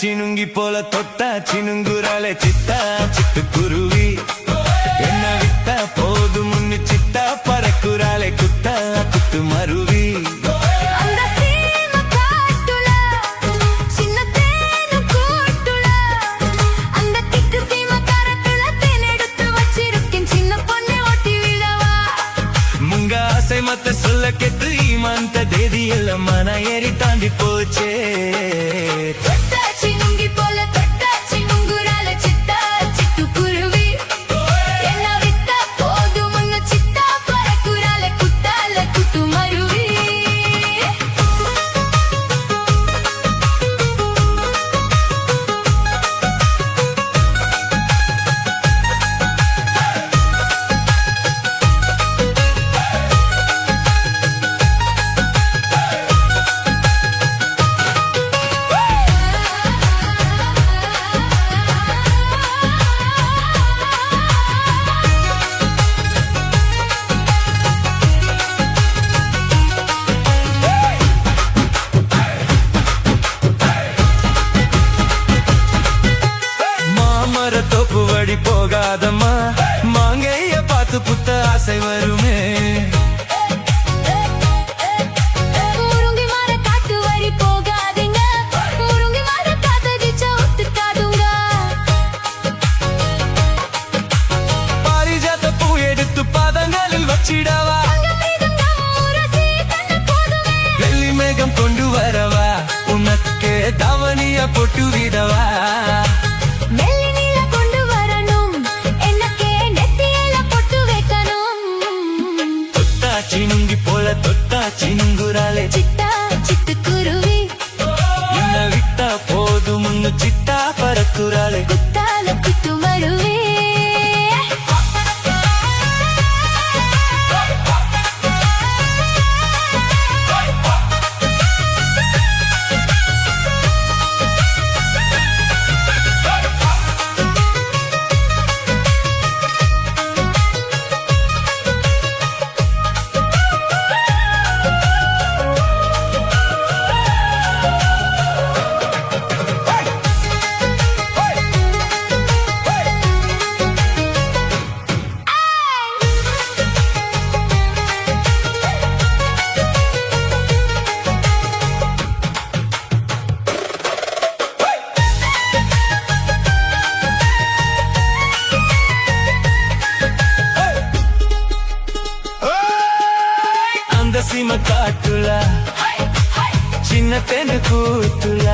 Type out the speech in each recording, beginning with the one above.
சினுங்கி போல தொட்டா சினுங்குறாளே சித்தா சிட்டுக்குருவி. என்ன விட்டா போதும் முன்னு சித்தா பறக்குறாளே குத்தா குத்து மருவி. மத்த சொல்ல கெத்து ஈமான்த தேதி எல்லாம் மன ஏறி தாண்டி போச்சே. சினுங்கி போல தொட்டாச்சி நுங்குறால சித்தா சிட்டுக்குருவி. என்ன விட்டா போதும் முன்னு சித்தா பறக்குறால குத்தால குத்து மருவி. தோப்பு வழி போகாதம்மா மாங்கைய பார்த்து புத்த ஆசை வருமே. முருங்கை மர காட்டு வழி போகாதீங்க, முருங்கை மர காத்தடிச்சா ஒத்துக்காதுங்க. பாரிஜாத பூ எடுத்து பாதங்களில் வச்சிடவா, வெள்ளி மேகம் கொண்டு வரவா, உனக்கே தவணிய பொட்டு விடவா. சினுங்கி போல தொட்டா சினுங்குறாளே சித்தா சிட்டுக்குருவி. என்ன விட்டா போதும் முன்னு சித்தா பறக்குறாளே குத்தால குத்து மருவி. சீம காட்டுல சின்ன தென்ன கூத்துல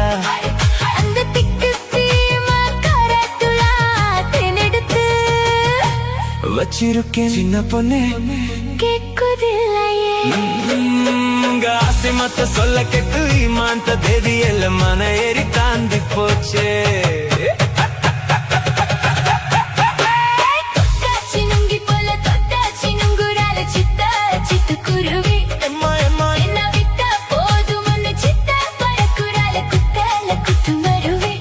அந்த திக்கு சீம காரத்துல தெனெடுத்து வச்சிருக்கேன் சின்ன பொண்ணே கேக்குதில்லையே. ஆசை மத்த சொல்ல கெட்டு ஈமான்த தேதி எல்லாம் மன ஏறி தாண்டி போச்சே. சினுங்கி போல தொட்டாச்சி நுங்குறால சித்தா சிட்டுக்குருவி. என்ன விட்டா போதும் முன்னு சித்தா பறக்குறால குத்தால குத்து மருவி.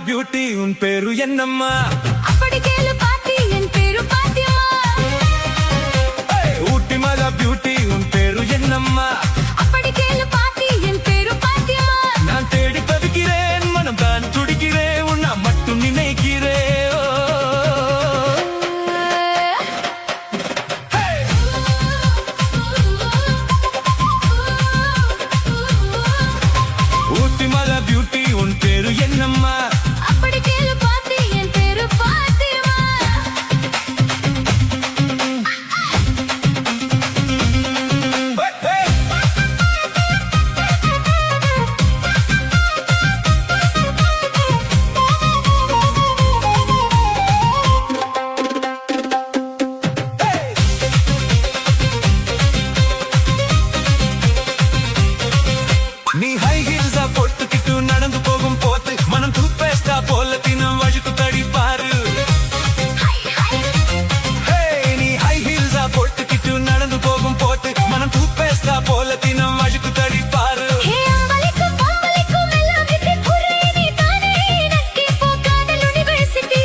பியூட்டி உன் பேரு என்னம்மா? அப்படி கேளு பாட்டி, என் பேரு பாத்தியம்மா. ஊட்டி மலா பியூட்டி உன் பேரு என்னம்மா? அப்படி கேளு பாட்டி, என் பேரு பாத்தியம்மா. நான் தேடி தவிக்கிறேன், மனம் தான் துடிக்கிறேன், உன்னை மட்டும் நினைக்கிறேன். ஊட்டி மலா பியூட்டி உன் பேரு என்னம்மா? அப்படி கேளு பாட்டி, என் பேரு பாத்தியம்மா. நீ ஹை ஹீல்ஸா போட்டுக்கிட்டு நடந்து போகும் போது மனம் டூத் பேஸ்டா போல தினம் வழுக்கு தடிப்பாரு நீ ஹை ஹீல்ஸா போட்டுக்கிட்டு நடந்து போகும் போது மனம் டூத் பேஸ்டா போல தினம் வழுக்கு தடிப்பாரு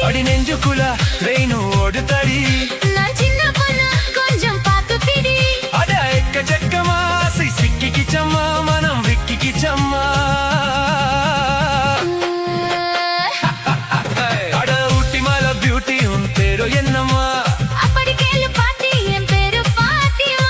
அடி நெஞ்சுக்குள்ள ட்ரெயின் ஓடுதடி நான் சின்ன பொண்ணு கொஞ்சம் பார்த்து பிடி அட எக்கச்சக்கமா ஆசை சிக்கிக்கிச்சம்மா மனம் விக்கிக்கிச்சம்மா அட ஊட்டி மலை பியூட்டி உன் பேரு என்னம்மா அப்படி கேளு பாட்டி என் பேரு பாத்திமா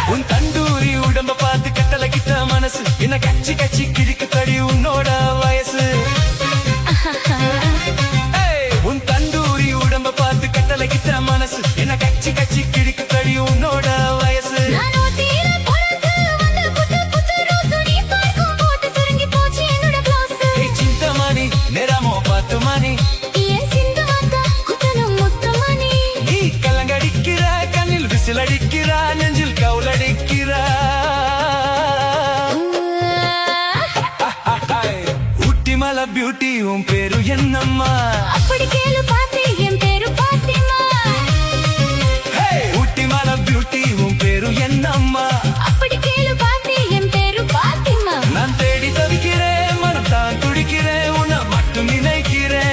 உன் தண்டூரி உடம்ப பார்த்து கட்டளகிட்ட மனசு என்ன கச்சி கச்சி கிழிக்கு தடி உன்னோட வயசு உன் தண்டூரி உடம்ப பார்த்து கட்டளகிட்ட மனசு என்ன கச்சி கச்சி கிழிக்கு தடி உன்னோட வயசு நான் ஊட்டியில பொறுத்து வந்து புத்து புத்து ரோசு நீ பார்க்கும் போட்டு சுருங்கி போச்சு என்னோட க்ளோஸ் చింతమని నెరమో పత్తుమని என் சிந்து வந்த குத்தனும் முத்தமணி நீ கலங்கடிக்கிற கண்ணில் விசிலடிக்கிற நெஞ்சில் கவுலடிக்கிற ஊட்டி மலை பியூட்டி உன் பேரு என்னம்மா அப்படி கேளு பாத்தி என் பேரு பாத்திமா ஊட்டி மலை பியூட்டி உன் பேரு என்னம்மா அப்படி கேளு பாத்தி என் பேரு பாத்திமா நான் தேடி தவிக்கிறேன் மனம் தான் துடிக்கிறேன் உன்னை மட்டும் நினைக்கிறேன்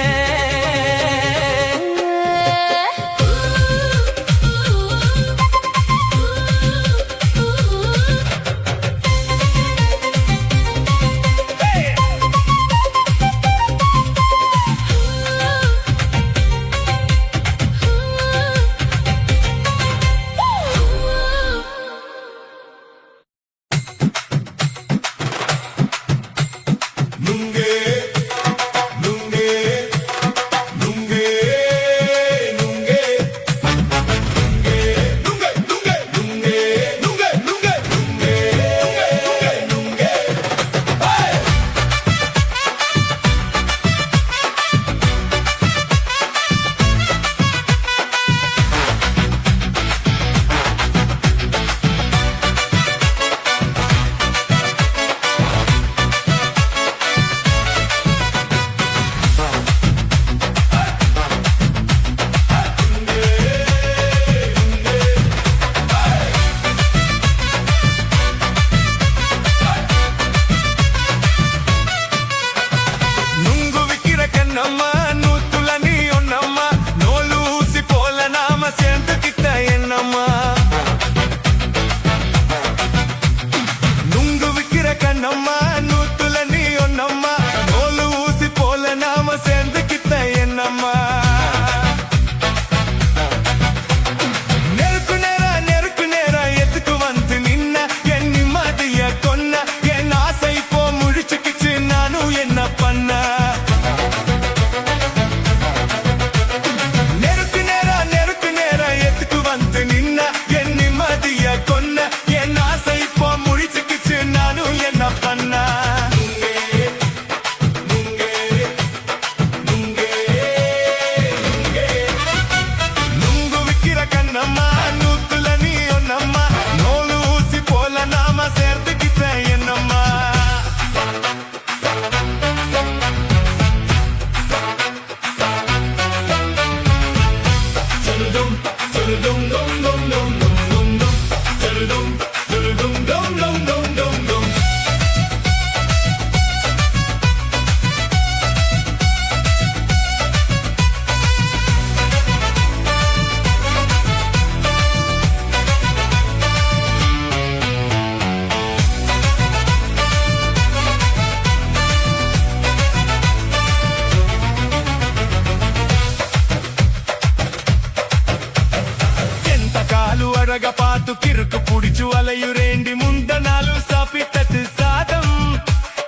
కిరుకు పుడిచు అలయురేండి ముందనాలు సాపితతు సాదం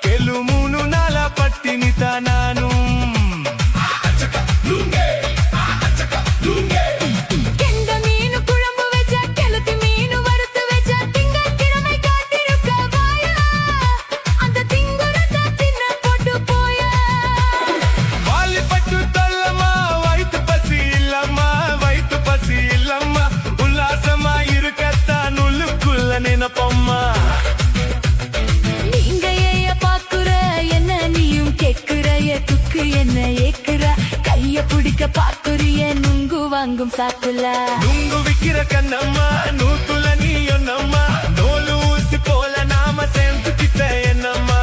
కెలుమును నాల పట్టిని తనాను கெண்ட மீனு குழம்பு வச்சா கெளுத்தி மீனு வறுத்து வச்சா திங்கள் கிழமை காத்திருக்க வாயா அந்த திங்குறத தின்ன போட்டு போயா వాలి పట్టు తల్లమ్మా వైతు పసి ఇల్లమ్మా ఉల్లాసమా ఇరుకత్తాను లుక్కుల్ల నినపమ్మా நீங்க ஏய பாக்குற என்ன நீயும் கேக்குற துக்கு என்ன ஏக்குற கைய பிடிக்க பாக்குறிய நுங்கு வாங்கும் சாக்குல లుంగు విక్కిర కన్నమ్మా నూతుల నీయొన్నమ్మా నోలు ఊసి పోల నామ సెంతు కిట్ట ఎన్నమ్మా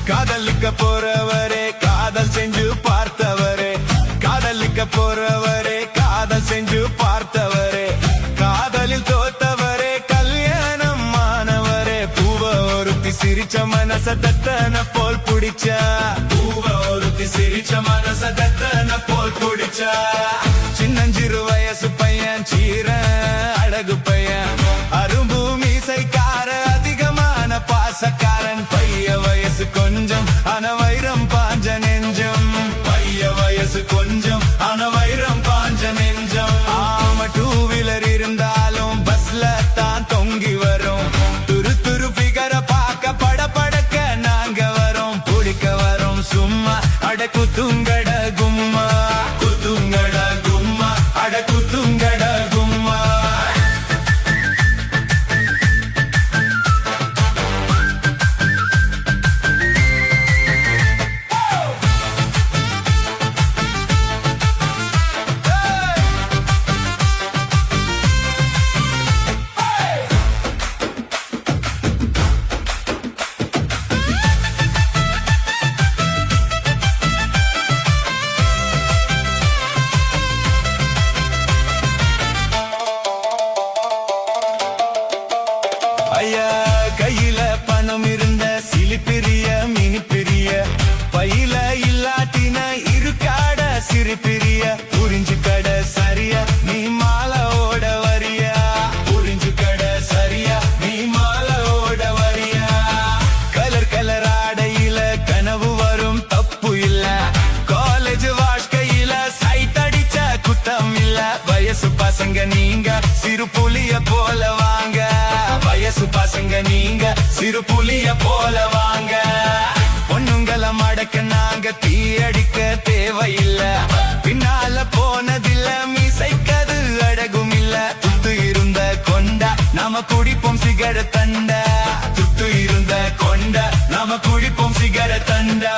காதலிக்க போறவரே காதல் செஞ்சு பார்த்தவரே காதலிக்க போறவரே காதல் செஞ்சு பார்த்தவரே காதலில் தோத்தவரே கல்யாணம் ஆனவரே பூவ ஒருத்தி சிரிச்ச மனச தத்தன போல் புடிச்சா பூவ ஒருத்தி சிரிச்ச மனச தத்தன போல் புடிச்சா சின்னஞ்சிறு வயசு பையன் சீர அழகு பையன் அரும்பு மீசைக்கார அதிகமான பாசக்காரன் பைய வயசு கொஞ்சம் ஆன வைரம் பாஞ்ச நெஞ்சம் பைய வயசு கொஞ்சம் ஆன வைரம் பாஞ்ச நெஞ்சம் ஆம டூ வீலர் இருந்தாலும் பஸ்ல தான் தொங்கி வரும் துரு துரு பிகர பார்க்க படபடக்க நாங்க வரோம் பிடிக்க வரோம் சும்மா அட குத்துங்கட கும்மா குத்துங்கட கும்மா அட குத்துங்கட கும்மா ஐயா கையில பணம் இருந்த சிலிப்பிரிய மினி பிரிய பையில இல்லாட்டின இருக்காட சிறு பிரிய புரிஞ்சு கட சரியா நீ மாலோட வரியா புரிஞ்சு கட சரியா நீ மாலோட வரியா கலர் கலர் ஆடையில கனவு வரும் தப்பு இல்ல காலேஜ் வாழ்க்கையில சைட் அடிச்ச குத்தம் இல்ல வயசு பசங்க நீங்க சிறு புலிய போல வாங்க வயசு பசங்க நீங்க சிறு புலிய போல வாங்க பொண்ணுங்கள மடக்க நாங்க தீயடிக்க தேவையில்ல பின்னால போனதில்ல மீசைக்கது அழகும் இல்ல துத்து இருந்த கொண்ட நாம குடிப்போம் சிகர தண்ட துத்து இருந்த கொண்ட நாம குடிப்போம் சிகர தண்டா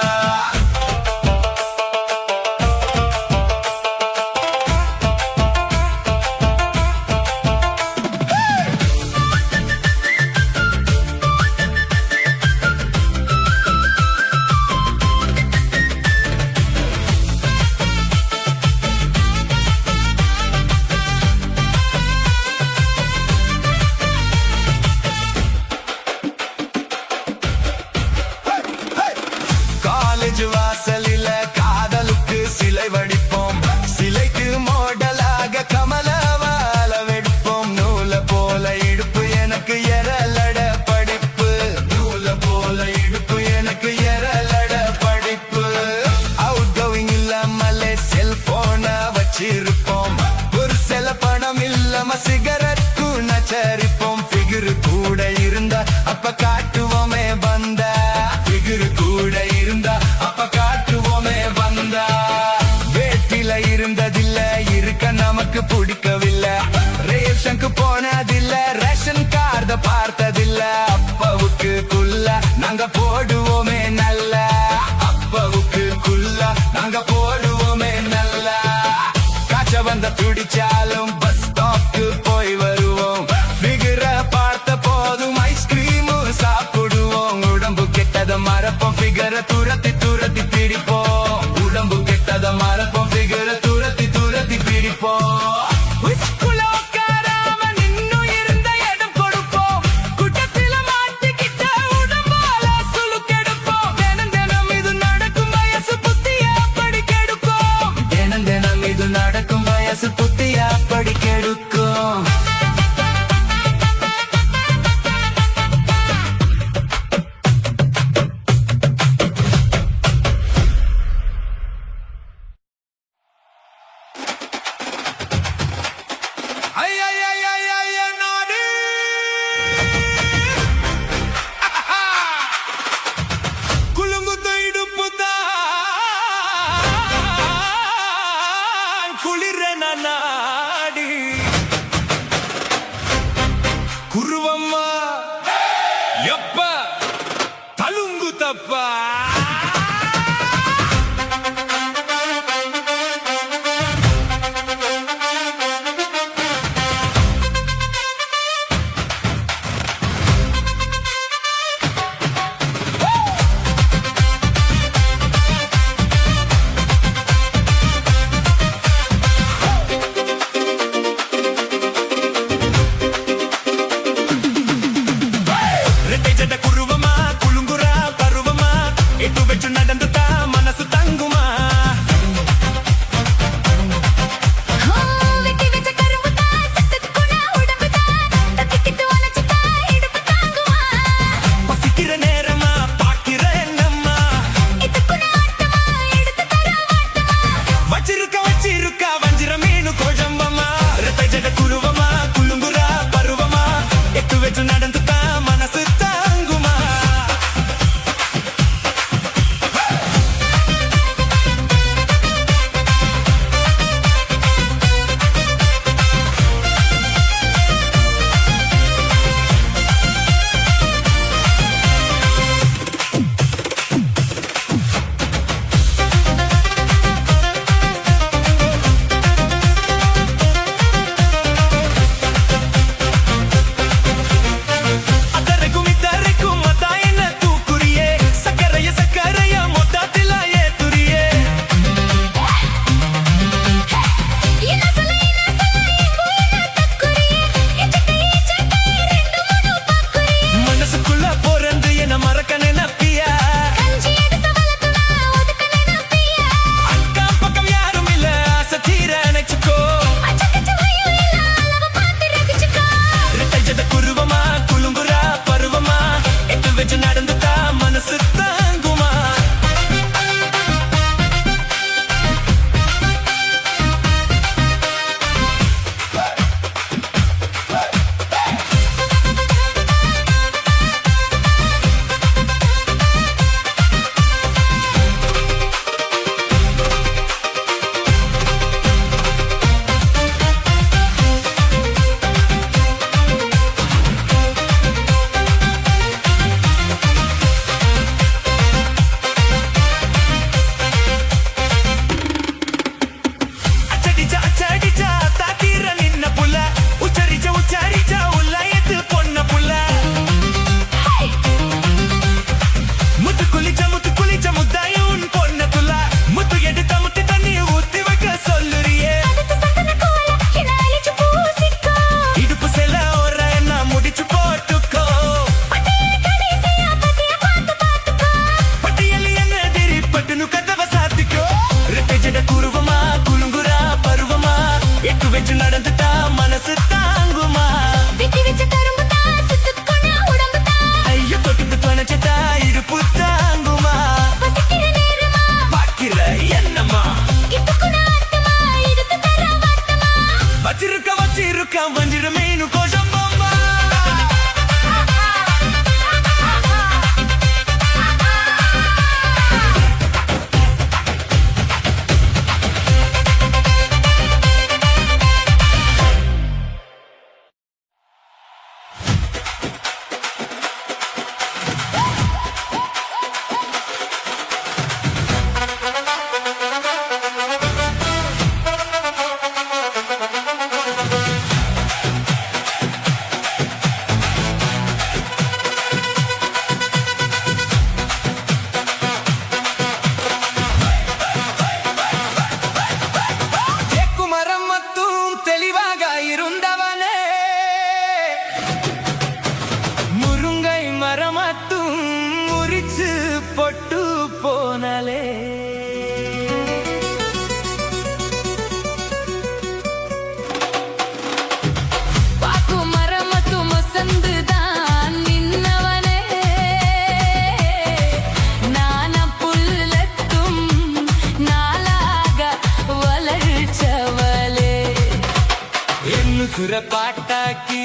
காட்டுவோமே வந்த ஃபிகர் கூட இருந்தா அப்ப காட்டுவோமே வந்த வேட்டில இருந்ததில்ல இருக்க நமக்கு பிடிக்கவில்லை ரேஷனுக்கு போனதில்ல ரேஷன் கார்ட பார்த்ததில்ல அப்பாவுக்கு குள்ள நாங்க போடுவோமே நல்ல அப்பாவுக்கு குள்ள நாங்க போடுவோமே நல்ல காய்ச்ச வந்த பிடிச்சாலும் பஸ் ஸ்டாப்க்கு போய் வருவோம் ஃபிகரை பார்த்த போதும் ஐஸ்கிரீம் சாப்பிடுவோம் உடம்பு கெட்டத மறப்போம் ஃபிகரை துரத்தி துரத்தி பிடிப்போம் உடம்பு கெட்டத மறப்போம் ஃபிகரை துரத்தி துரத்தி பிடிப்போம் உஸ்குல உட்காராம நின்னும் இருந்த இடம் கொடுப்போம் குட்டத்தில மாட்டிக்கிட்ட உடம்பால சுளுக்கெடுப்போம் தினம் தினம் இது நடக்கும் வயசு புத்திய அப்படி கெடுக்கும் தினம் தினம் இது நடக்கும் வயசு புத்திய அப்படி கெடுக்கும் நாடி குருவம்மா எப்ப தலுங்கு தப்பா நடந்துட்டா மனசு தங்குமா வெட்டி வெச்ச கரும்புதா சத்தத்துக்குனா உடம்புதா தத்திக்கிட்டு வளைச்சுதா இடுப்பு தாங்குமா பசிக்கிற நேரமா பாக்கிற என்னம்மா இதுக்குனா ஆட்டமா எடுத்து தர வாட்டமா வச்சிருக்க வஞ்சிர மீனு கோழம்பம்மா ரெட்டை ஜட குருவமா குளுங்குரா பருவமா எட்டு வெச்சு நடந்துட்டா மனசு தாங்குமா பிடிச்சவளே என்ன சுர பாட்டாக்கி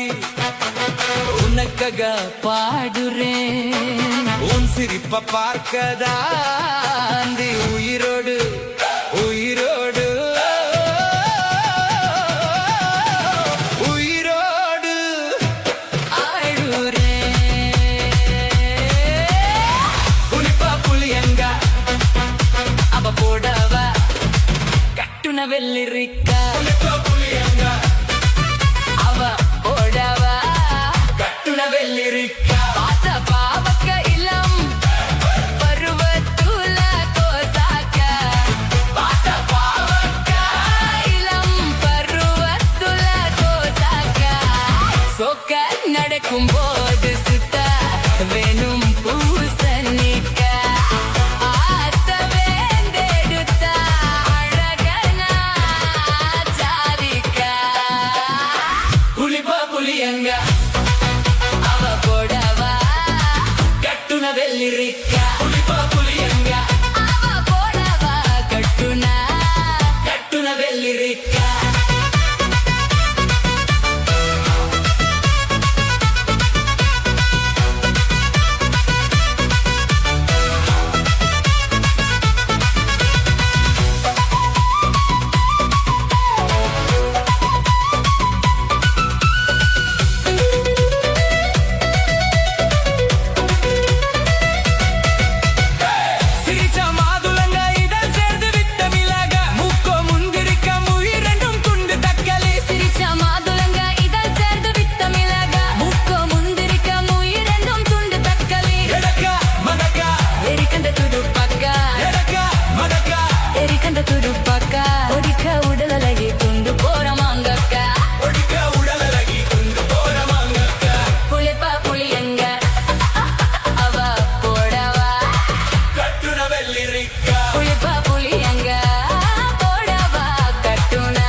உனக்காக பாடுறேன் உன் சிரிப்ப பார்க்கதா அந்த உயிரோடு உயிரோடு உயிரோடு ஆடுறேன் புளிப்பா புளியங்க அவ போடவ கட்டுன வெள்ளிரிக்கா புளிப்பா புளியங்க அவ போடவ கட்டுன வெள்ளிரிக்கா பார்த்த பாவக்க இளம் பருவத்துல கோசாக்க பார்த்த பாவக்க இளம் பருவத்துல கோசாக்க சொக்க நடக்கும் போது சுத்த வேணும் பூசணிக்க ஆத்த வேந்தெடுத்த அழகன சாதிக்க புளிப்பா புளியங்க அவ போடவா கட்டுன வெள்ளிரிக்கா புளிப்பா புளியங்க அவ போடவா கட்டுனா கட்டுன வெள்ளிரிக்கா சிரிச்ச மாதுளங்க இதழ் சேர்ந்து விட்ட மிளக முக்கோ முந்திரிக்க முயிரெண்டும் துண்டு தக்கலி சிரிச்ச மாதுளங்க இதழ் சேர்ந்து வித்த மிளக முக்கோ முந்திரிக்க முயிரெண்டும் துண்டு தக்கலி எடக்க மடக்க எரிக்கந்த துடுப்பக்க எடக்க மடக்க எரிக்கந்த துடுப்பக்க ஒடிக்க உடலழகி கொண்டு போறமாங்கக்க ஒடிக்க உடலழகி கொண்டு போறமாங்கக்க புளிப்பா புளியங்க அவ போடவா கட்டுன வெள்ளிரிக்கா புளிப்பா புளியங்க போடவா கட்டுனா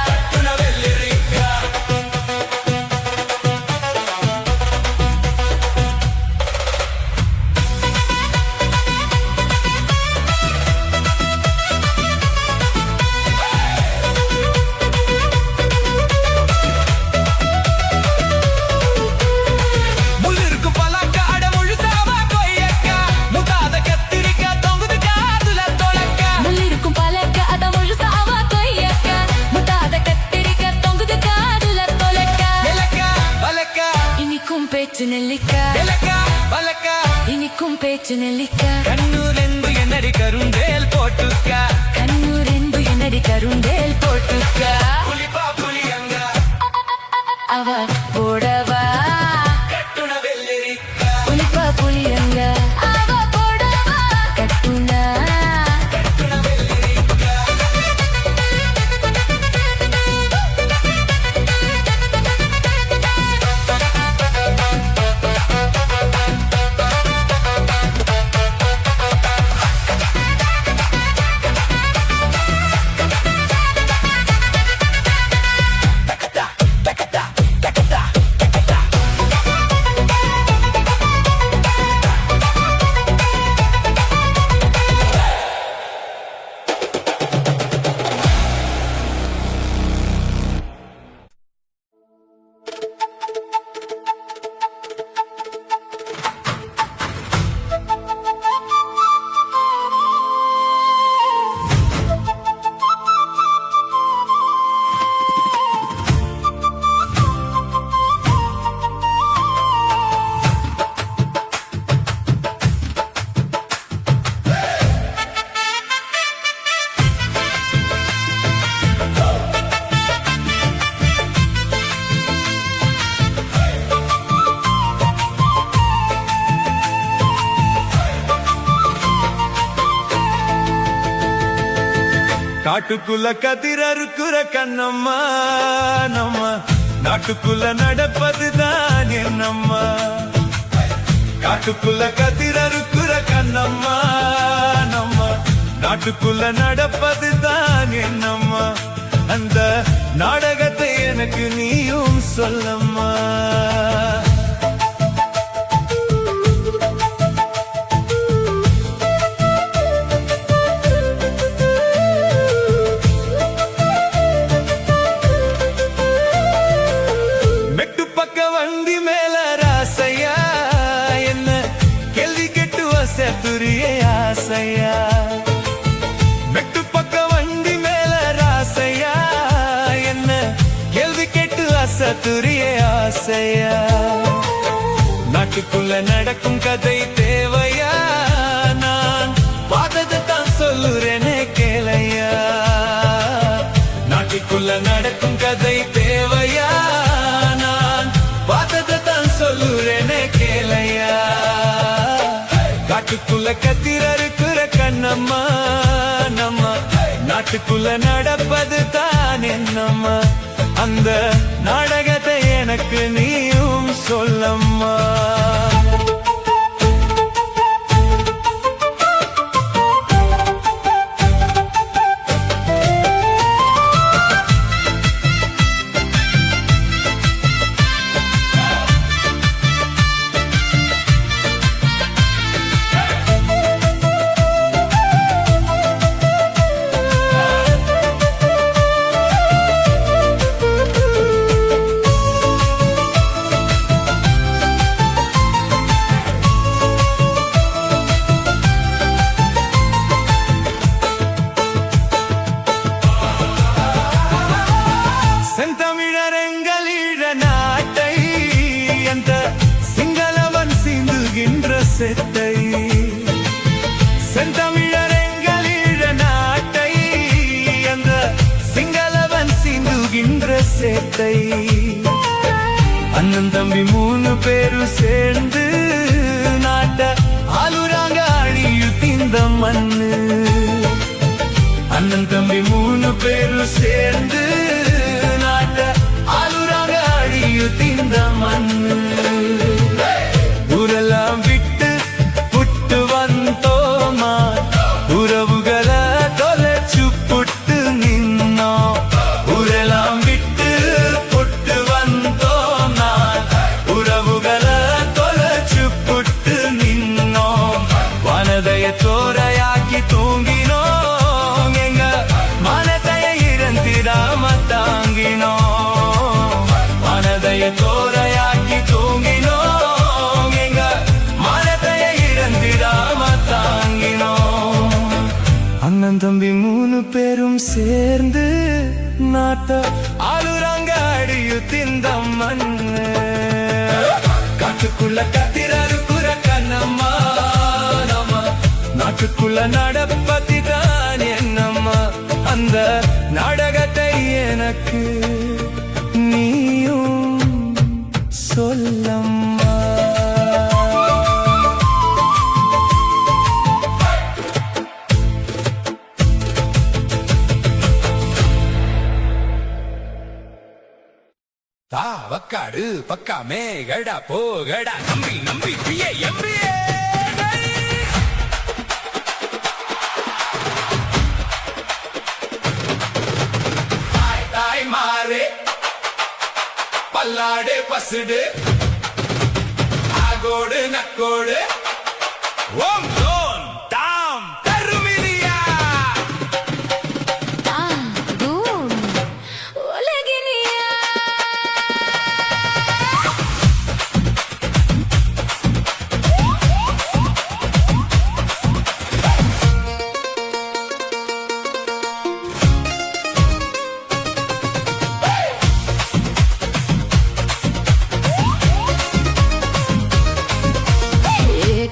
கட்டுன வெள்ளிரிக்கா முள்ளிருக்கு பலாக்க அட முழுசாவா கொய்யக்கா முதாத கத்திரிக்கா தொங்குது காதுல தொலைக்க முள்ளிருக்கும் பலக்க அத முழுசாவ கொய்யக்க முட்டாத கத்திரிக்க தொங்குது காதுல தொலைக்க எலக்க பலக்க இனிக்கும் பேச்சு நெல்லிக்க எலக்க பலக்க இனிக்கும் பேச்சு நெல்லிக்க கண்ணூரென்பு என்னடி கருந்தேல் போட்டுக்க கண்ணூரென்பு என்னடி கருண்டேல் போட்டுக்க புலிப்பா புலியங்க அவ போடவா கட்டுன வெள்ளரிக்கா புளிப்பா புளியங்க அவ போடவா கட்டுனா கட்டுன வெள்ளரிக்கா காட்டுக்குள்ள கதிர் அறுக்குற கண்ணம்மா நம்ம நாட்டுக்குள்ள நடப்பதுதான் என்னம்மா காட்டுக்குள்ள கதிர் அறுக்குற கண்ணம்மா நம்ம நாட்டுக்குள்ள நடப்பதுதான் என்னம்மா அந்த நாடகத்தை எனக்கு நீயும் சொல்லம்மா துரிய ஆசையா நாட்டுக்குள்ள நடக்கும் கதை தேவையா நான் பார்த்தது தான் சொல்லுறேனே கேளையா நாட்டுக்குள்ள நடக்கும் கதை தேவையா நான் பார்த்தது தான் சொல்லுறேனே கேளையா காட்டுக்குள்ள கத்திரறுக்குற கண்ணம்மா நம்ம நாட்டுக்குள்ள நடப்பது தான் என்னம்மா அந்த நாடகத்தை எனக்கு நீயும் சொல்லம்மா செத்தை செந்தமிழர் எங்கள் ஈழ நாட்டை அந்த சிங்களவன் சிந்துகின்ற சேத்தை அண்ணன் தம்பி 3 பேரும் சேர்ந்து நாட்ட ஆளுறாங்க அழியு திந்த மண்ணு அண்ணன் தம்பி 3 பேரும் சேர்ந்து நாட்ட ஆளுறாங்க அழியு திந்த மண்ணு ஊரெல்லாம் விட்டு புட்டு வந்தோமா உறவுகளை தொலைச்சு புட்டு நின்னோம் ஊரெல்லாம் விட்டு புட்டு வந்தோமா உறவுகளை தொலைச்சு புட்டு நின்னோம் வானதைய தோரையாக்கி தூங்கினோம் எங்க மனதைய இறந்திடாம தாங்கினோம் வானதைய தோரையாக்கி தூங்கினோம் அண்ணன் தம்பி 3 பேரும் சேர்ந்து நாட்ட ஆளுறாங்க அடியு திந்த மண்ணு காட்டுக்குள்ள கத்திரறுக்குற கண்ணம்மா நம்ம நாட்டுக்குள்ள நடப்பதி தான் என்னம்மா அந்த நாடகத்தை எனக்கு நீயும் சொல்லம்மா வக்காடு பக்காமே கடா போகடா நம்பி நம்பி பிஏ எம்பிஏ தாய் மாறு பல்லாடு பசுடு ஆகோடு நக்கோடு ஓம் தோன் தாம் தருமிலியா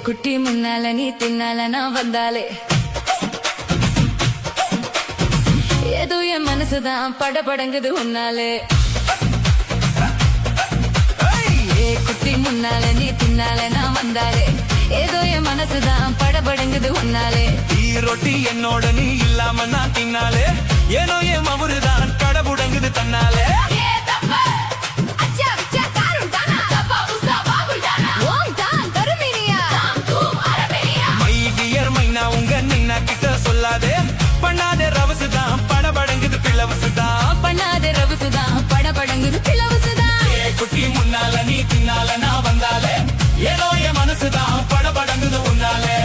குட்டி முன்னால நீ தின்னால நான் வந்தாலே ஏதோ என் மனசுதான் படபடங்குது உன்னாலே குட்டி முன்னால நீ தின்னால நான் வந்தாலே ஏதோ என் மனசுதான் படபடங்குது உன்னாலே ரொட்டி என்னோட நீ இல்லாம நான் தின்னாலே ஏனோ என் மவுருதான் கடபுடங்குது தன்னாலே சொல்லாதே பண்ணாதே ரவசுதான் படபடங்குது பிளவசுதான் பண்ணாதே ரவசுதான் படபடங்குது பிளவசுதான் குட்டி முன்னால நீ தின்னால நான் வந்தாலே ஏதோ என் மனசுதான் படபடங்குது உன்னாலே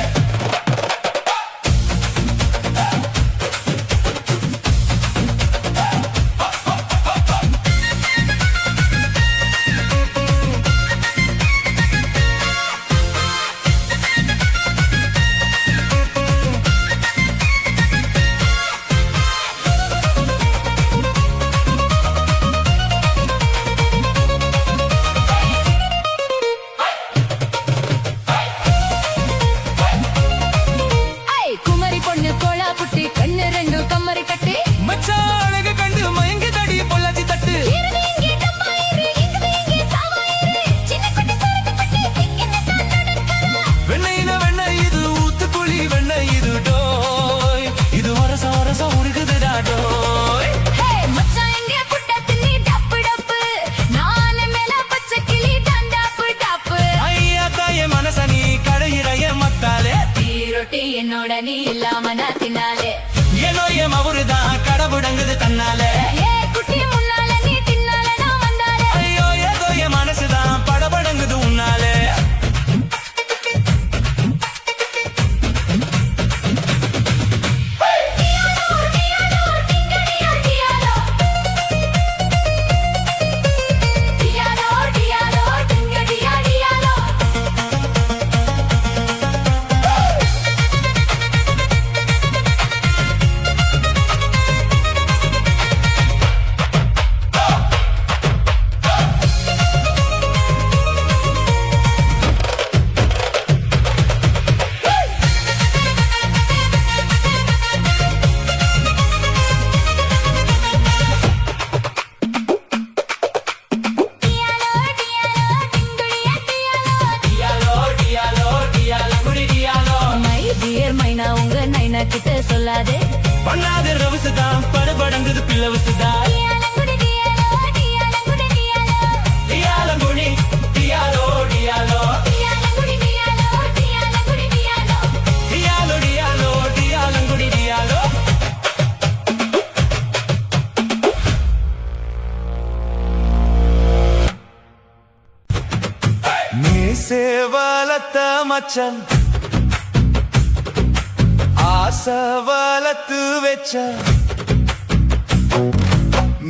இலவசதா டியாலங்குடி டியாலோ டியாலங்குடி டியாலோ டியாலங்குடி டியாலோ டியாலோ டியாலங்குடி டியாலோ டியாலங்குடி டியாலோ டியாலோ டியாலோ டியாலங்குடி டியாலோ மீசேவலத்த மச்சான் ஆசவலத்து வெச்ச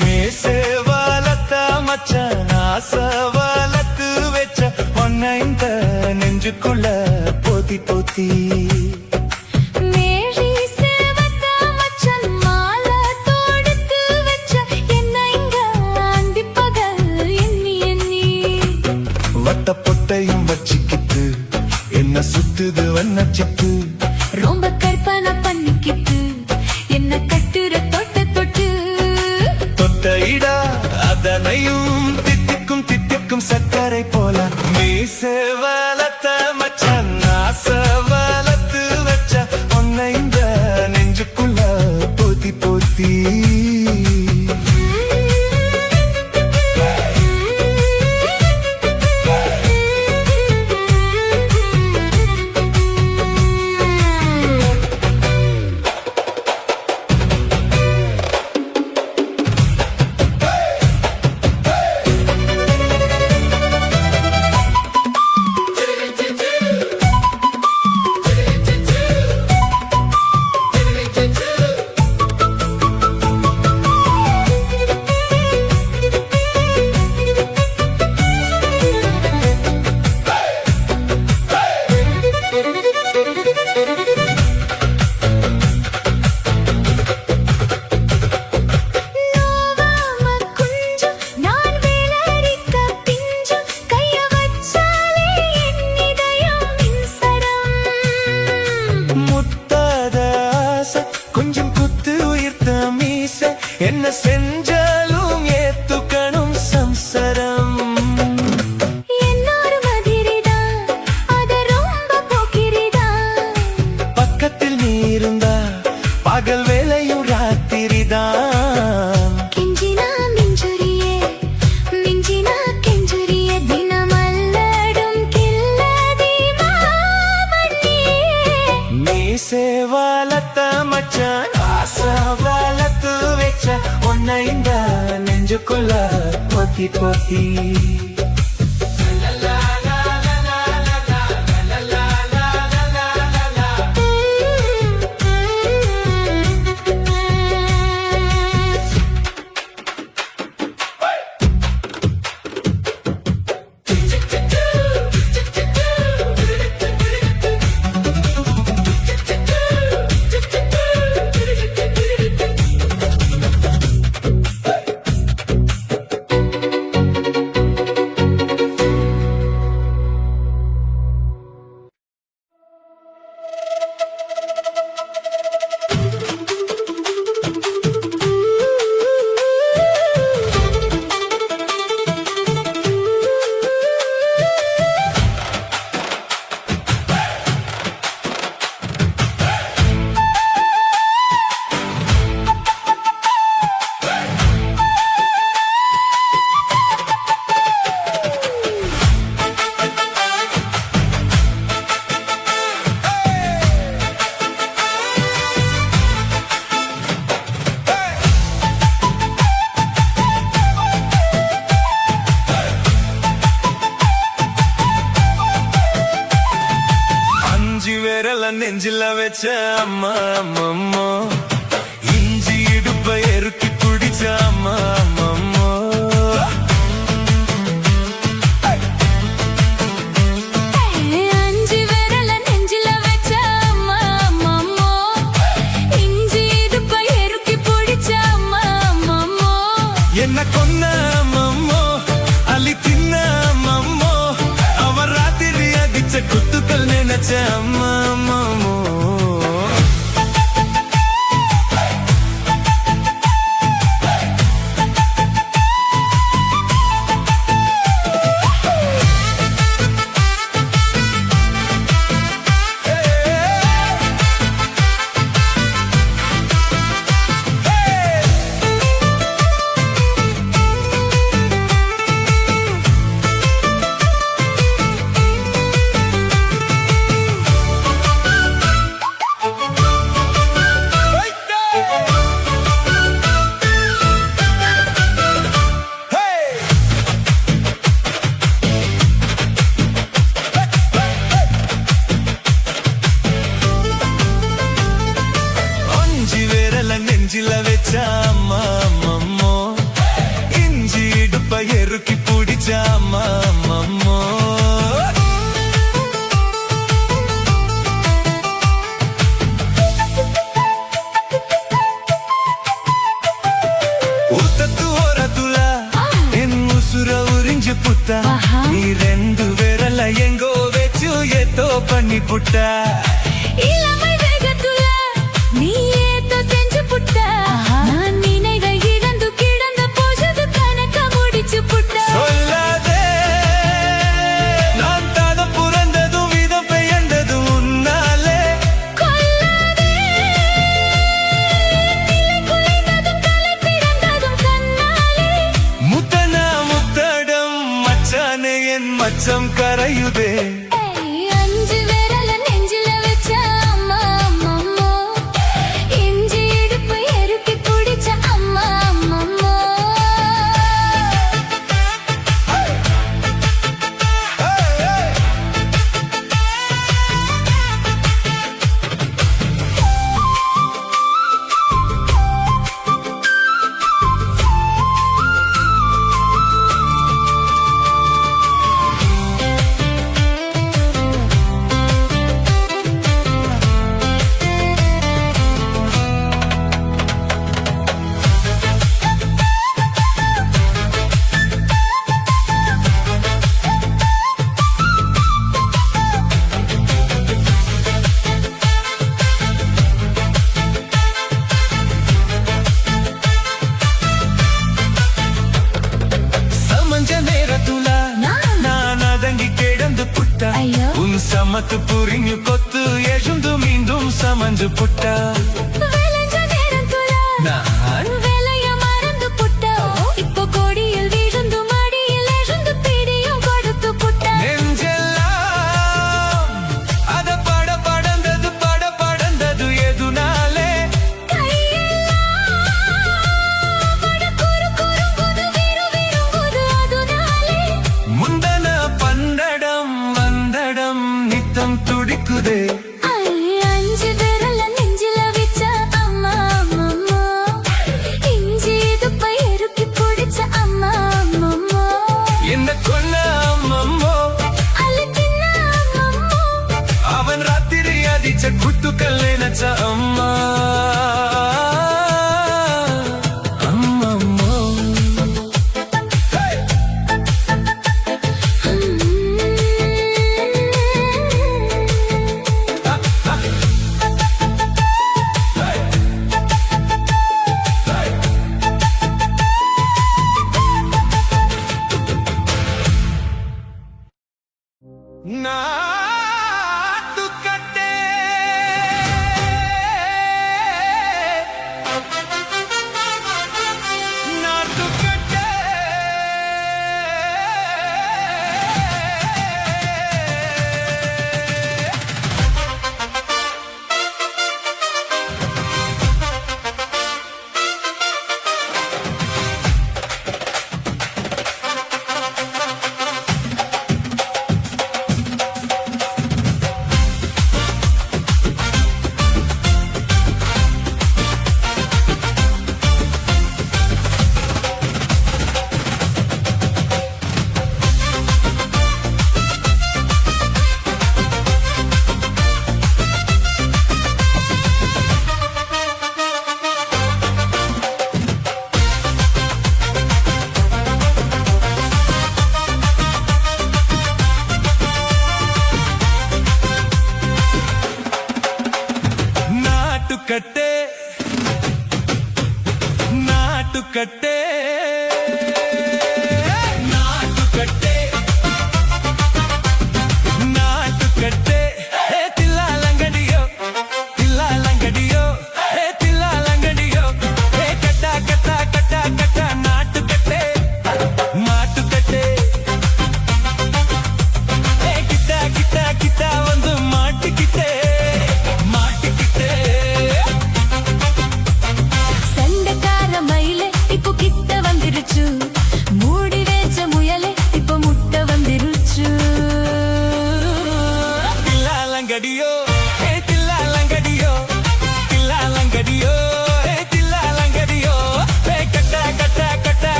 மீசேவலத்த மச்சான் ஆசவலத்து வெச்ச பொன்ன இந்த நெஞ்சுக்குள்ள போத்தி போத்தி மேரி சேவத்த மச்சான் மாலை தொடுத்து வச்ச என்ன இங்க அந்தி பகல் எண்ணி எண்ணி வட்ட பொட்டையும் வச்சிக்கிட்டு என்ன சுத்துது வண்ணச்சித்து ரொம்ப கற்பனை பண்ணிக்கிட்டு என்ன கட்டுற தொட்ட தொட்டு தொட்டையிடா அதனையும் தித்திக்கும் தித்திக்கும் சர்க்கரை போல மீசேவலத்த மச்சான் ஆசவலத்து வச்ச உன்னை இந்த நெஞ்சுக்குள்ள போத்தி போத்தி நோவாம குஞ்சம் நான் வேலரிக்க பிஞ்சம் கைய வச்சாலே என் இதயம் மின்சரம் முத்தாத ஆசை கொஞ்சம் குத்து உயிர்த்த மீச என்ன செஞ்சாலும் ஏத்துக்கணும் சம்சரம் என்னொரு மாதிரிதான் அது ரொம்ப போக்கிரிதான் பக்கத்தில் நீ இருந்தா பகல் வேலையும் ராத்திரிதான் கெஞ்சினா மிஞ்சுரியே மிஞ்சினா கெஞ்சுரியே தினமல்லடும் கில்லதி மாவண்ணியே மீசேவலத்த மச்சான் ஆசவலத்து வெச்ச உன்னை இந்த நெஞ்சுக்குள்ள போத்தி போத்தி நெஞ்சில வச்ச அம்மா அம்மம்மோ இஞ்சி இடுப்ப எருக்கி பிடிச்ச அம்மா அம்மம்மோ அஞ்சு விரல நெஞ்சில வச்ச அம்மா அம்மம்மோ இஞ்சி இடுப்ப எருக்கி பிடிச்ச அம்மா அம்மம்மோ என்ன கொன்ன அம்மம்மோ அலி தின்ன அம்மம்மோ அவ ராத்திரி அடிச்ச குத்துக்கள் நினைச்ச அம்மா அம்மம்மோ ఊతత్తు ఓరతుల ఎన్నుసుర ఉరించి పుట్ట నీ రెండు వేరల ఎంగో వెచ్చు ఎతో పన్ని పుట్ట இளமை வேகத்துல நீ ஏதோ செஞ்சு புட்ட நான் நினைவை இழந்து கிடந்த போது கணக்க முடிச்சு புட்ட சொல்லாதே நான் தாத புறந்ததும் விதம் பெயர்ந்ததும் உன்னாலே கொல்லாதே நிலை குலைந்ததும் தலை பிறந்ததும் கண்ணாலே முத்தனா முத்தடம் மச்சானே என் மச்சம் கரையுதே ஏய், அஞ்சு விரல நெஞ்சில வச்ச அம்மா அம்மம்மோ இஞ்சி இடுப்பு எருக்கி பிடிச்ச அம்மா அம்மம்மோ சமஞ்ச நேரத்துல நான் அதங்கி கிடந்து புட்ட ஐயோ. உன் சமத்து புரிஞ்சு கொத்து எழுந்து மீண்டும் சமஞ்சு புட்ட விளைஞ்ச நேரத்துல நான் வேலைய மறந்து புட்ட இப்போ கொடியில் விழுந்து மடியில் எழுந்து பிடியும் கொடுத்து புட்ட நெஞ்செல்லாம் அத படந்தது எதுனாலே கையெல்லாம் பட குறுங்குது விறுவிறுங்குது அதுனாலே முந்தன பந்தடம் வந்தடம் நித்தம் துடிக்குதே அஞ்சு விரல நெஞ்சில வச்ச அம்மா அம்மம்மோ இஞ்சி இடுப்பை இறுக்கி பிடிச்ச அம்மா அம்மம்மோ என்ன கொல்ல அம்மம்மோ அழுத்தின அம்மம்மோ அவன் ராத்திரி அதிச்ச குத்துக்கள் நினைச்ச அம்மா அம்மம்மோ நாட்டுக்கட்டே நாட்டுக்கட்டே நாட்டுக்கட்டே நாட்டுக்கட்டே நாட்டுக்கட்டே நாட்டுக்கட்டே தில்லாலங்கடியோ தில்லாலங்கடியோ தில்லாலங்கடியோ கட்டா கட்டா கட்டா கட்டா நாட்டுக்கட்டே மாட்டுக்கட்டே கிட்டா கிட்டா கிட்டா வந்து மாட்டிக்கிட்டே மாட்டிக்கிட்டே சண்டைக்கார மயில இப்போ கிட்ட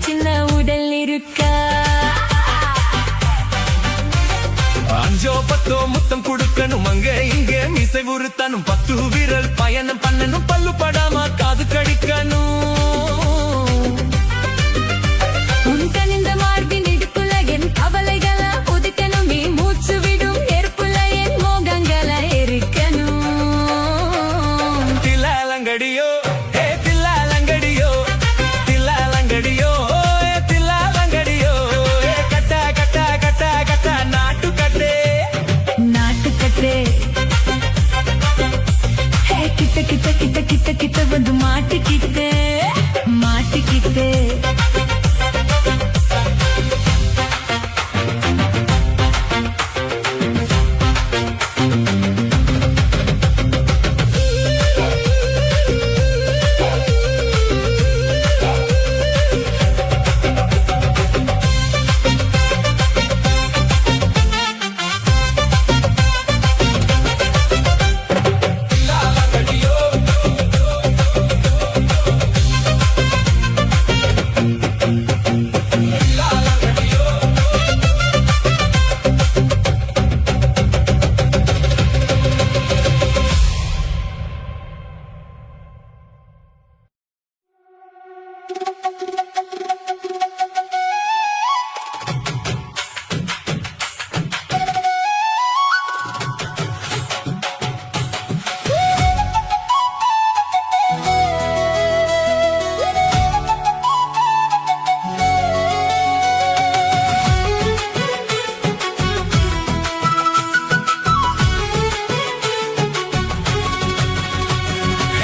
சின்ன உடல் இருக்கா அஞ்சோ பத்தோ முத்தம் கொடுக்கணும் அங்க இங்க மிசை உறுத்தனும் 10 விரல் பயணம் பண்ணணும் பல்லு படாம காது கடிக்கணும் உன் கனிந்த மார்பின் இடுப்புல என் கவலைகளை ஒதுக்கணும் நீ மூச்சு விடும் நெருப்புல என் மோகங்களை எரிக்கணும் தில்லாலங்கடியோ ஏ தில்லாலங்கடியோ தில்லாலங்கடியோ ஏ தில்லாலங்கடியோ ஏ கட்டா கட்டா கட்டா கட்டா நாட்டுக்கட்டே நாட்டுக்கட்டே ஹே கிட்ட கிட்ட கிட்ட கிட்ட கிட்ட வந்து மாட்டிக்கிட்டே மாட்டிக்கிட்டே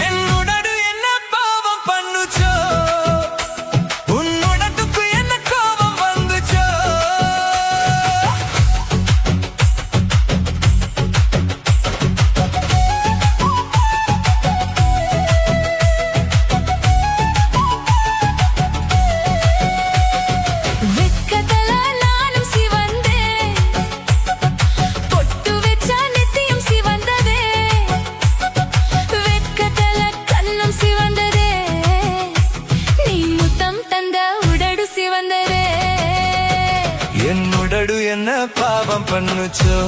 என்னுடடு என்ன பாவம் பண்ணுச்சோ உன்னுடத்துக்கு என்ன கோபம் வந்துச்சோ வெட்கத்துல நானும் சிவந்தேன் பொட்டு வச்சா நித்தியம் சிவந்ததே வெட்கத்துல கண்ணும் சிவந்ததே நீ முத்தம் தந்த உடடு சிவந்ததே என்னுடடு என்ன பாவம் பண்ணுச்சோ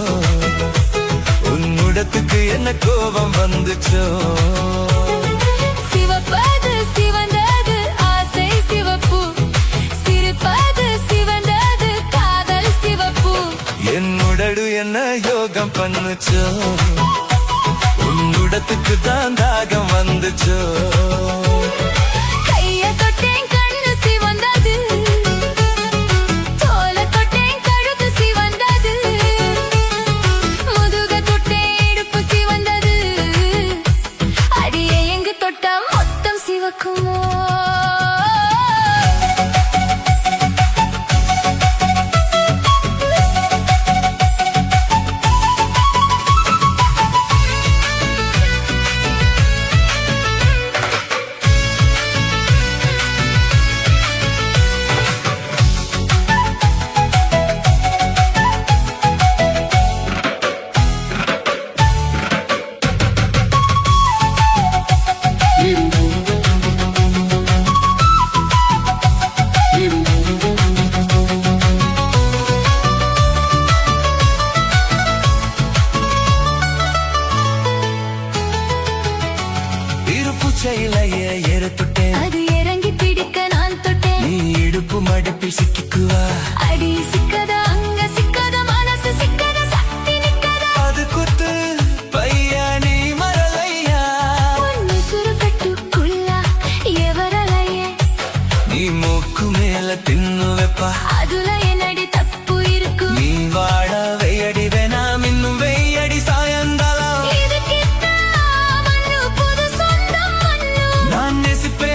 உன்னுடத்துக்கு என்ன கோபம் வந்துச்சோ சிவப்பது சிவந்தது ஆசை சிவப்பு சிரிப்பது சிவந்தது காதல் சிவப்பு என்னுடடு என்ன யோகம் பண்ணுச்சோ உன்னுடத்துக்கு தான் தாகம் வந்துச்சோ கைய தொட்டேன் கண்ணு சிவந்தது தோல தொட்டேன் கழுத்து சிவந்தது முதுக தொட்டேன் இடுப்பு சிவந்தது அடியே எங்கு தொட்டா மொத்தம் சிவக்குமோ இருப்புச்சையிலேயே எருத்துட்டேன் அது இறங்கி பிடிக்க நான் தொட்டேன் நீ இடுப்பு மடிப்பில் சிக்கிக்குவா அடி சிக்கத அங்க சிக்கத மனசு சிக்கத சக்தி நிக்கத அது குத்து பையா நீ மரலையா ஒன்னு சுருக்கட்டுக்குள்ள எவரலையே நீ மூக்கு மேல தின்னு வைப்பா அதுல என்னடி தப்பு இருக்கு நீ வாழ வெய்யடி வேணாம் இன்னும் வெய்யடி சாயந்தாளம் இதுக்கிட்ட மண்ணு புது சொந்தம் மண்ணு நான் நெசிப்பே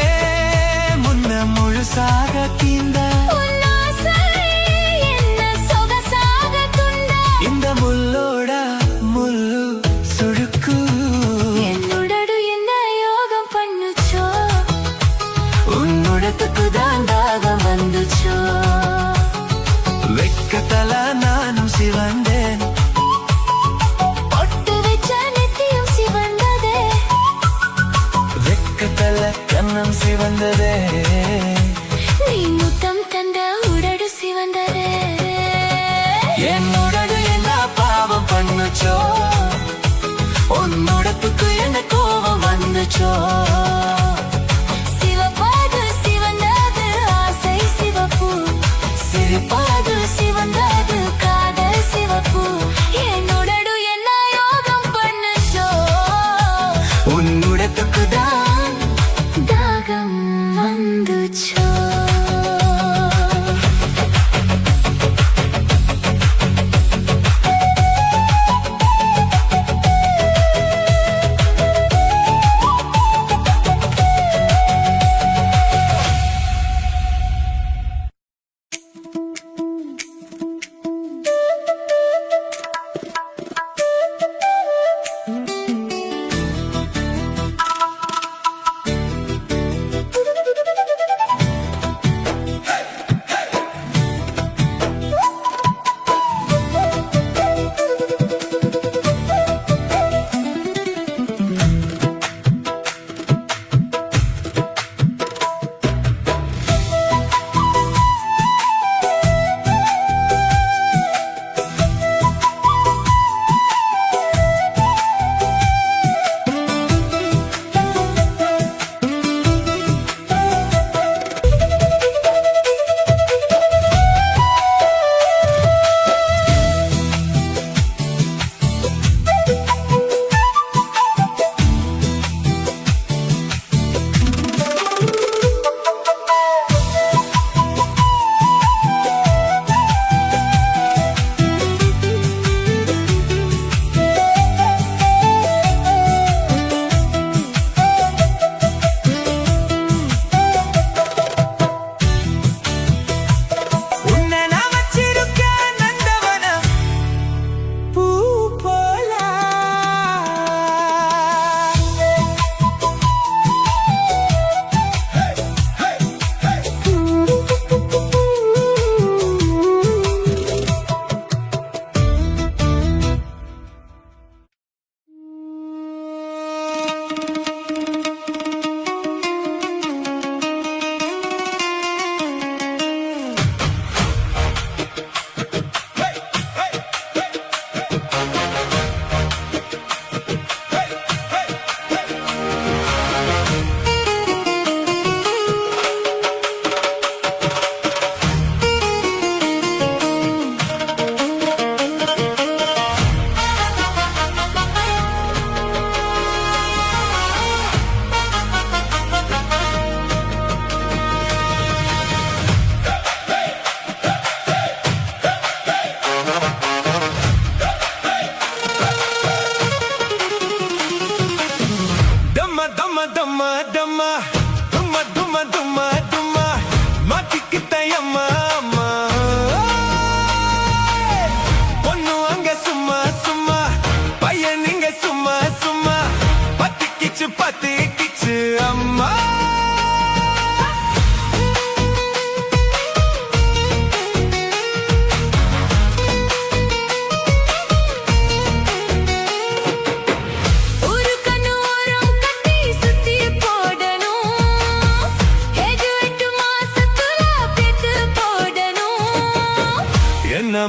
முன்ன முழுசாக தீந்த உன் ஆசை என்ன சொகசாக துண்டா இந்த முள்ளோட முள்ளு சுழுக்கு என்னுடடு என்ன யோகம் பண்ணுச்சோ உன்னுடத்துக்கு தான் தாகம் வந்துச்சோ வந்துச்சோ உன்னோட புக்கு என்ன கோபம் வந்துச்சோ சிவப்பாது சிவந்தது ஆசை சிவப்பு சிரிப்பாது சிவந்தது காதல் சிவப்பு என்னோடடு என்ன யோகம் பண்ணுச்சோ உன்னோட புக்குதான் தாகம் வந்துச்சோ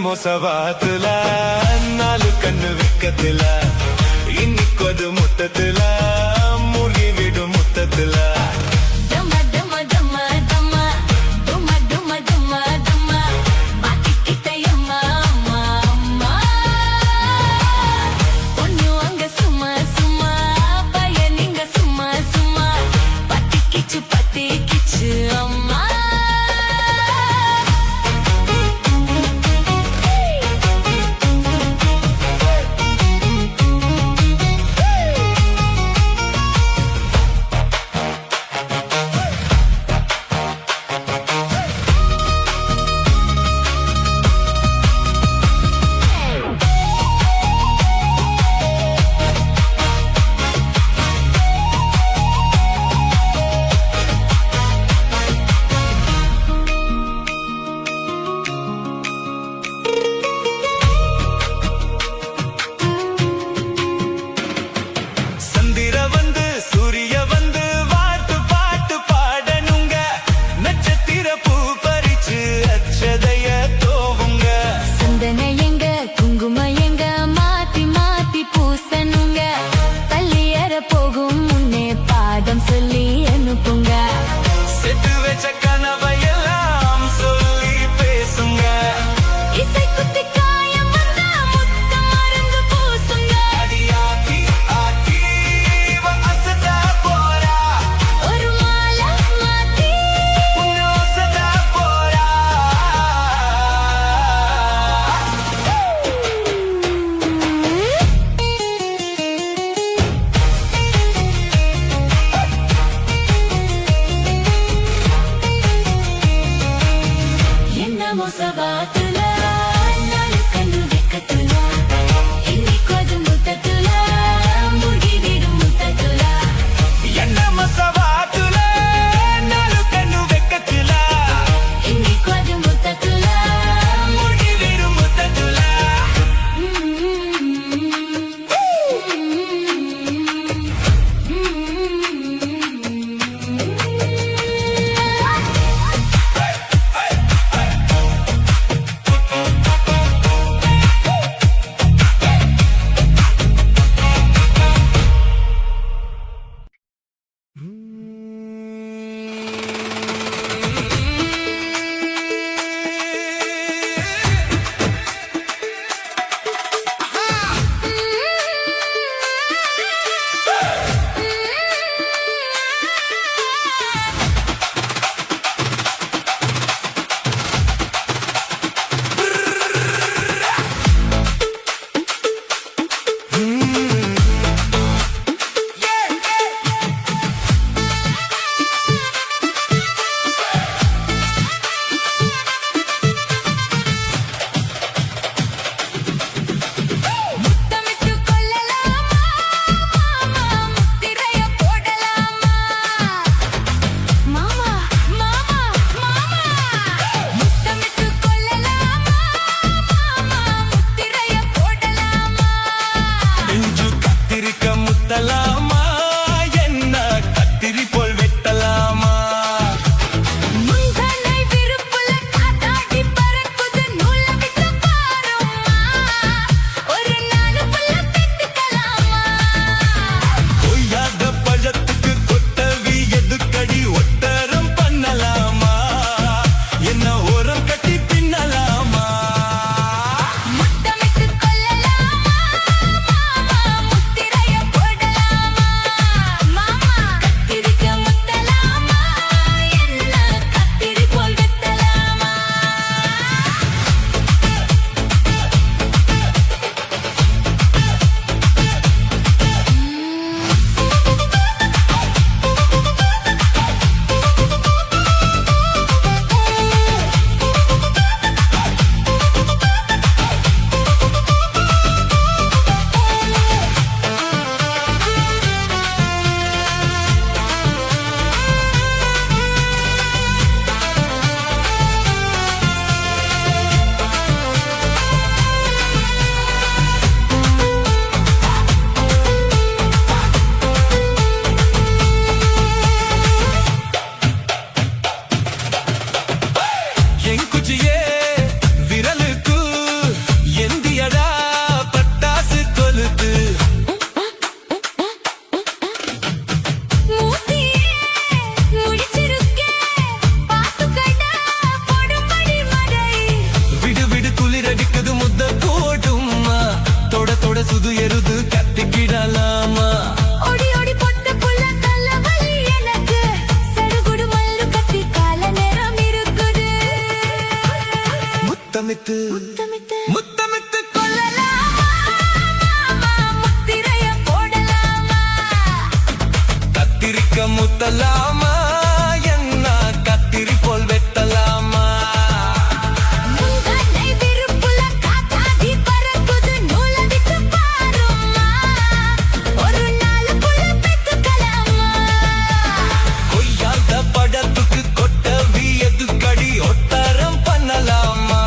மோசவாத்துல நாலு கண்ணு வெக்கத்துல இன்னிக்கொது முத்தத்துல மூழ்கி விடும் முத்தத்துல மோசவாத்துல நாலு கண்ணு வெக்கத்துல இன்னைக்கு அது முத்தத்துல முடி விடும் முத்தத்துல என்ன மசவாத்துல நாலு கண்ணு வெக்கத்துல இன்னைக்கு அது முத்தத்துல முடி விடும் முத்தத்துல முத்தமிட்டு கொள்ளலாமா மாமா முத்திரைய போடலாமா மாமா மாமா மாமா முத்தமிட்டு கொள்ளலாமா மாமா முத்திரைய போடலாமா நெஞ்சு கத்திரிக்க முத்தலாமா என்ன கத்திரி போல் வெட்டலாமா முந்தனை விருப்புல காத்தாடி பறக்குது நூல விட்டு பாருமா ஒரு நாலு புள்ள பெத்துக்கலாமா கொய்யாத பழத்துக்கு கொட்டவி எதுக்கடி ஒட்டரம் பண்ணலாமா என்ன ஓரம் கட்டி பின்னலாமா முத்தமிட்டு கொள்ளலாமா மாமா முத்திரைய போடலாமா மாமா கத்திரிக்க முத்தலாமா என்ன கத்திரி போல் வெட்டலாமா என் குச்சியே விரலுக்கு எந்தியடா பட்டாசு கொலுத்து மூத்தியே முடிச்சிருக்கே பாத்துக்கடா போடும்படி மடை விடு விடு குளிரடிக்குது முத்த போடுமா தொட தொட சுது எருது கத்திக்கிடலாமா ஓடி ஓடி பொட்ட புள்ள தலைவலி எனக்கு சடுகுடு மல்லு கத்தி கால நேரம் இருக்குது முத்தமிட்டு முத்தமிட்டு முத்தமிட்டு கொள்ளலாமா மாமா முத்திரைய போடலாமா கத்திரிக்க முத்தலாமா என்ன கத்திரி போல் வெட்டலாமா முந்தனை விருப்புல காத்தாடி பறக்குது நூல விட்டு பாருமா ஒரு நாலு புள்ள பெத்துக்கலாமா கொய்யாத படத்துக்கு கொட்டவி எதுக்கடி ஒட்டரம் பண்ணலாமா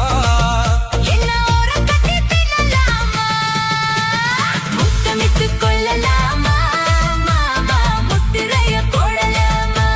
என்ன ஓரம் கட்டி பின்னலாமா முத்தமிட்டு கொள்ளலாமா மாமா முத்திரைய போடலாமா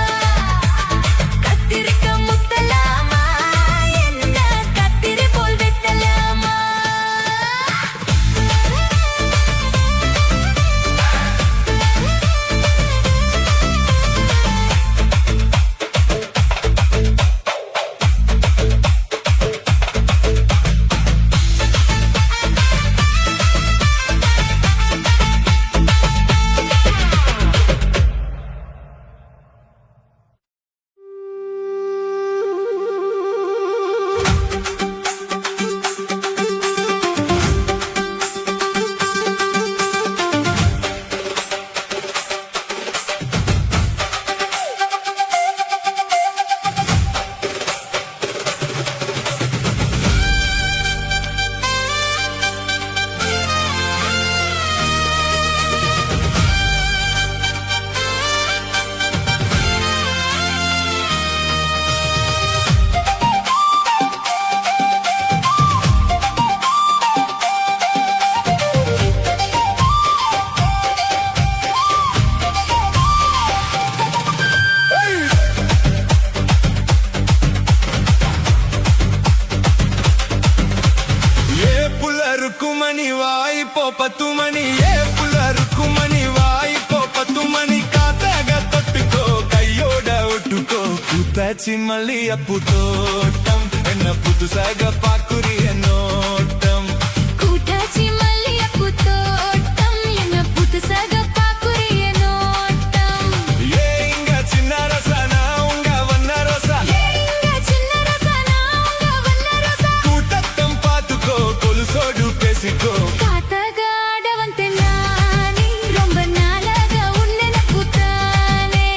மணி வாய்ப்போ 10 மணி ஏ புள்ள ருக்குமணி வாய்ப்போ 10 மணி காத்தக தொட்டுக்கோ கையோட ஒட்டுக்கோ கூத்தாச்சி மல்லியப்பூ தோட்டம் என்ன புதுசாக பாக்குறிய நோட்டம் கூட்டாச்சி மல்லிகைப்பூ தோட்டம் என்ன புதுசாக பாக்குறிய நோட்டம் ஏ இங்க சின்ன ரசனா உங்க வண்ண ரோசா இங்க சின்ன ரசனா உங்க வண்ண ரோசா கூட்டத்தம் பாத்துக்கோ கொலுசோடு பேசிக்கோ காத்தக ஆடவந்த நானே ரொம்ப நாளாக உன்னை நப்புத்தானே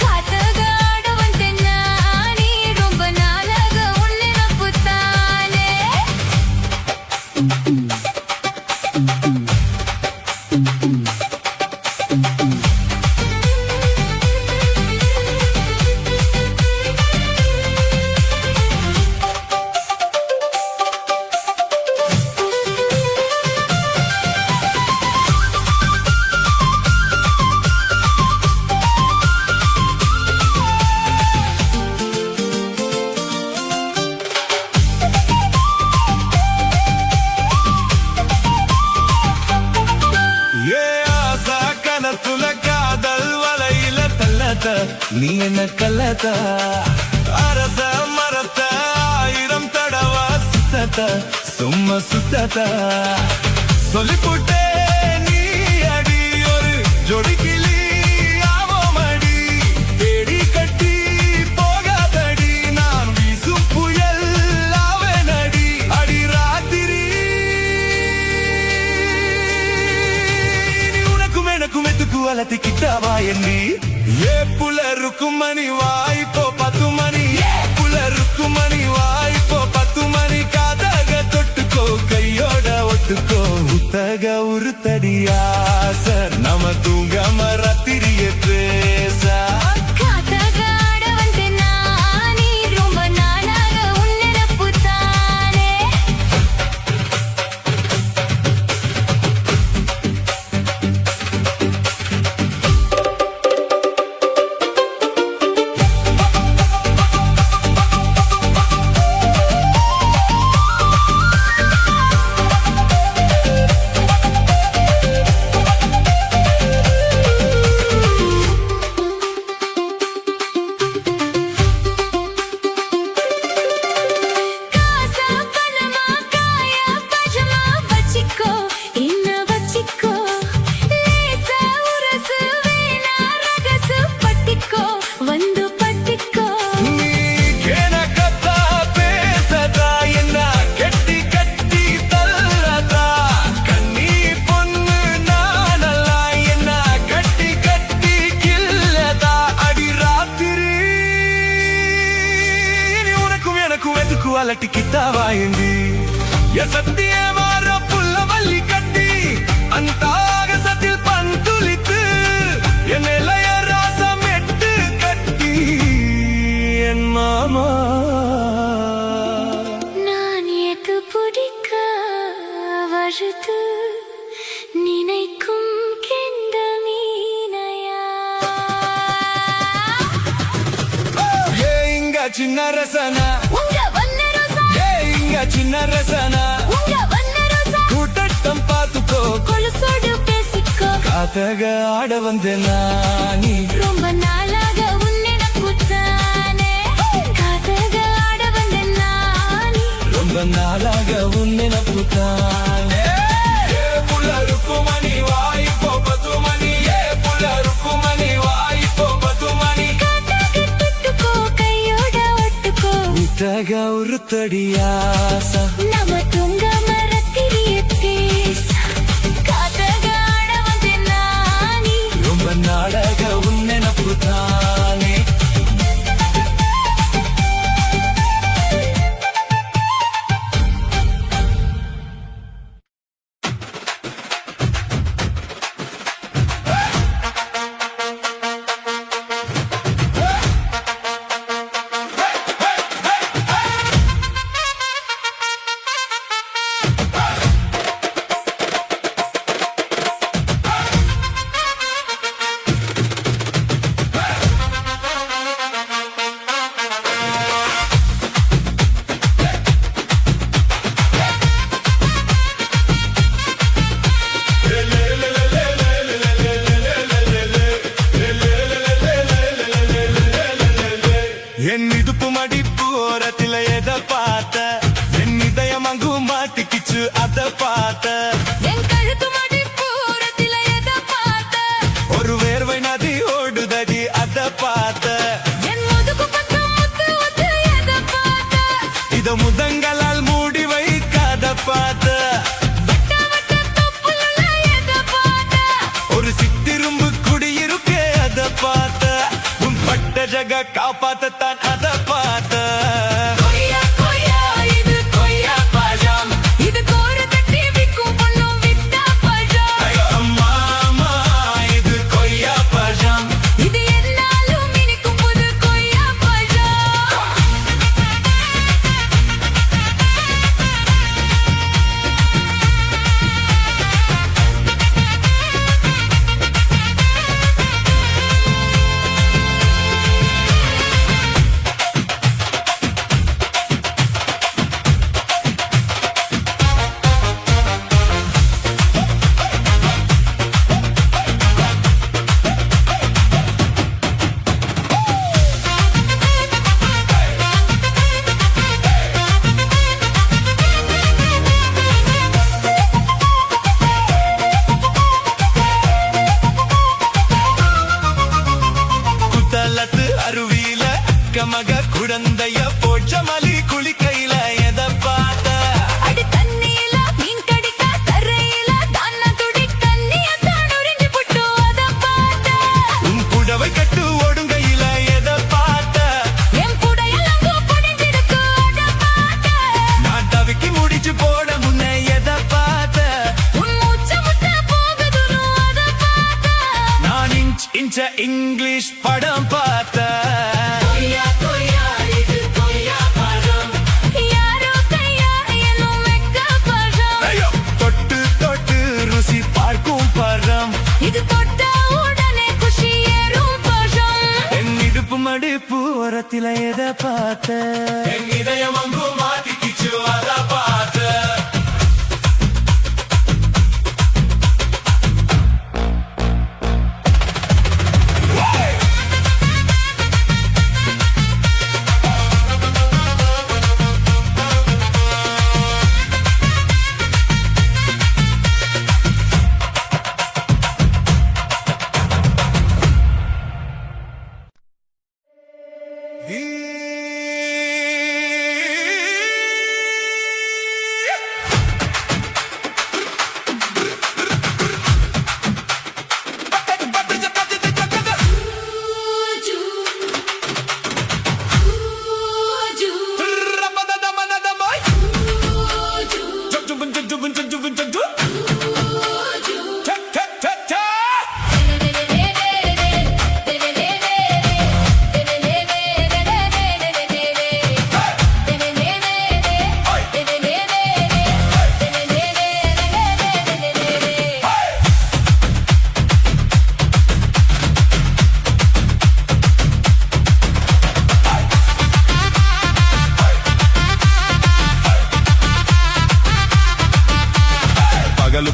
காத்தக ஆடவந்த நானே ரொம்ப நாளாக உன்னை நப்புத்தானே ஏ ஆசா கனத்துல காதல் வலையில தள்ளத நீ என்ன கல்லத அரச மரத்த 1000 தடவா சுத்தத சும்மா சுத்தத சொல்லி போட்டே நீ அடி ஒரு ஜோடி கிளி ஆவோமடி தேடி கட்டி போகாதடி நான் வீசும் புயல் ஆவேனடி அடி ராத்திரி நீ உனக்கும் எனக்கும் எத்துக்கு அலத்தி கிட்டவா எண்ணி ஏ புல ருக்குமணி வாய்ப்போ 10 மணி ஏ புல ருக்குமணி வாய்ப்போ 10 மணி காதாக தொட்டுக்கோ கையோட ஒட்டுக்கோ உத்தக உருத்தடி ஆசை நம்ம தூங்காம ராத்திரிய பேச காத்தக ஆடவந்த நானே ரொம்ப நாளாக உன்னை நப்புத்தானே காசா பணமா காயா பஜமா வச்சிக்கோ இன்ன வச்சிக்கோ லேசா உரசு வேணா ரகசு பட்டிக்கோ வந்து பட்டிக்கோ நீ கேனக்கத்தா பேசதா என்ன கெட்டி கட்டி தள்ளதா கண்ணி பொண்ணு நானல்லா என்ன கட்டி கட்டி கில்லதா அடி ராத்திரி நீ உனக்கும் எனக்கும் எதுக்கு அலட்டி கிட்டவா எந்தி என் சத்தியமாற புல்ல வள்ளி கட்டி அந்த ஆகசத்தில் பந்துளித்து என் இளைய ராசம் எட்டு கட்டி என் மாமா நான் எது பிடிக்க வருது நினைக்கும் கெந்த மீனையா ஏ இங்க சின்ன ரசனா உங்க வண்ண ரோசா ஏ இங்க சின்ன ரசனா உங்க வண்ண ரோசா கூட்டட்டம் பாத்துக்கோ கொலுசோடு பேசிக்கோ காத்தக ஆட வந்த நானி ரொம்ப நாளாக உன்னை நப்புத்தானே காத்தக ஆட வந்த நானே ரொம்ப நாளாக உன்னை நப்புத்தானே ஏ புள்ள ருக்குமணி வாய்ப்போ 10 மணி ஏ புள்ள ருக்குமணி வாய்ப்போ 10 மணி காத்தக தொட்டுக்கோ கையோட ஒட்டுக்கோ உத்தக உருத்தடி ஆசை நம்ம தூங்காம ராத்திரிய பேச காத்தக ஆட வந்த நானே ரொம்ப நாளாக உன்னை நப்புத்தானே பூதங்களால் மூடி வைக்காத பாத்த வட்ட வட்ட தொப்புளுள்ள எதை பார்த்த? ஒரு சித்திரும்பு குடியிருக்க அத பார்த்த உன் பட்ட ஜக காப்பாத்தத்தான் அத பார்த்த கொய்யா கொய்யா இது கொய்யா பழம். இது கோரு தட்டி விக்கும் பொண்ணும் வித்தா பழம். அம்மா அம்மா இது கொய்யா பழம் இது என்னாலும் இனிக்கும் புது கொய்யா பழம். குத்தலத்து அருவியில கமக குழந்தைய போச்ச மலி குளிக்கையில எத பார்த்த அடி தண்ணியில மீன் கடிக்க தரையில தான துடி கண்ணியத்தான் உறிஞ்சி புட்டு அத பார்த்த. உன் புடவை கட்டு ஒடுங்கையில எத பார்த்த என் புடையெல்லாம் புடிஞ்சிருக்கு அத பார்த்த. நான் தவிக்கி முடிச்சு போட முன்ன எத பார்த்த உன் மூச்ச முட்ட போகுதுன்னு அத பார்த்த. நான் இன்ச்ச இங்கிலீஷ் படம் பார்த்த கொய்யா கொய்யா இது கொய்யா பழம். யாரோ கையா என்னும் வெக்க பழம். ஐயோ! தொட்டு தொட்டு ருசி பார்க்கும் பரம் இது தொட்ட உடனே குஷி ஏறும் பழம். என் இடுப்பு மடிப்பு ஓரத்தில எத பார்த்த என் இதயம் அங்கு மாட்டிக்கிச்சு அத பார்த்த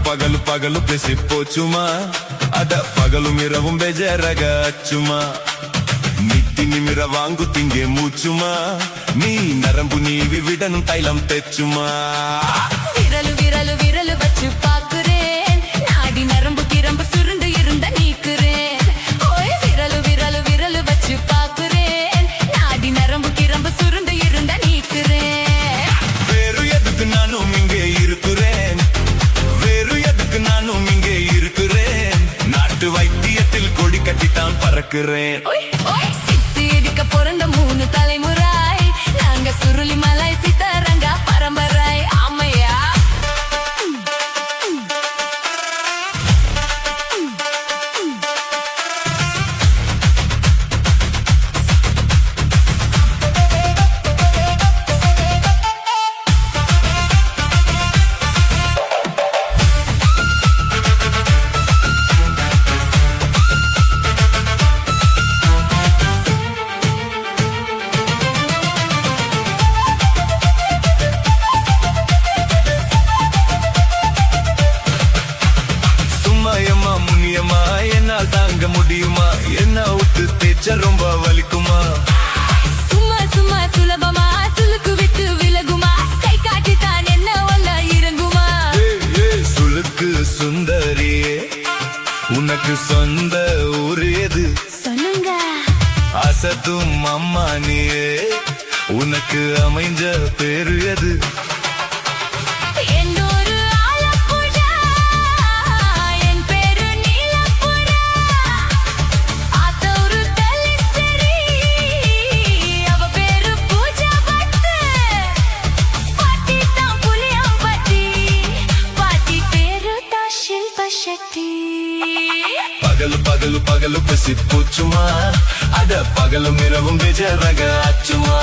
పగలు పగలు ప్రెసిపోచుమా అద పగలు మిరவும் బెజరగ అచ్చుమా మిట్టి నిమిర వాంగు తింగే మూచుమా నీ నరంబు నీవి విడను తైలం తెచ్చుమా விரலு விரலு விரலு வச்சு பாக்குறேன். நாடி நரம்பு கிரம்பு சுருண்டு இருந்த நீக்குறேன். ஓய் விரலு விரலு விரலு வச்சு பாக்குறேன். நாடி நரம்பு கிரம்பு சுருண்டு இருந்த நீக்குறேன். வேறு எதுக்கு நானும் இங்கே இருக்கிறேன் வேறு எதுக்கு நானும் இங்கே இருக்கிறேன் நாட்டு வைத்தியத்தில் கொடி கட்டித்தான் பறக்கிறேன் ஓய் ஓய் சித்து இடிக்க பிறந்த 3 தலைமுறை நாங்க சுருளி மலை சித்தரங்க பரம்பரை ஆமையா. முடியுமா என்ன விட்டு தேய்ச்ச ரொம்ப வலிக்குமா சும்மா சும்மா சுலபமா சுலுக்கு விட்டு விலகுமா கை காட்டித்தான் என்ன வல்ல இறங்குமா சுலுக்கு சுந்தரியே உனக்கு சொந்த ஊர் எது சொல்லுங்க அசத்தும் அம்மா நீயே உனக்கு எனக்கு அமைஞ்ச பேரு அது. என்னொரு ஆலப்புழா, என் பேரு நீலப்புறா. ஆத்தூரு தலிசரி, அவ பேரு பூஜா பட்டு. பாட்டி தான் புலியாம்பட்டி, பாட்டி பேரு தான் ஷில்ப ஷெட்டி. పగలు పగలు పగలు పసి పుచ్చుమా అడ పగలు మిరవం బెజరగా అచ్చుమా.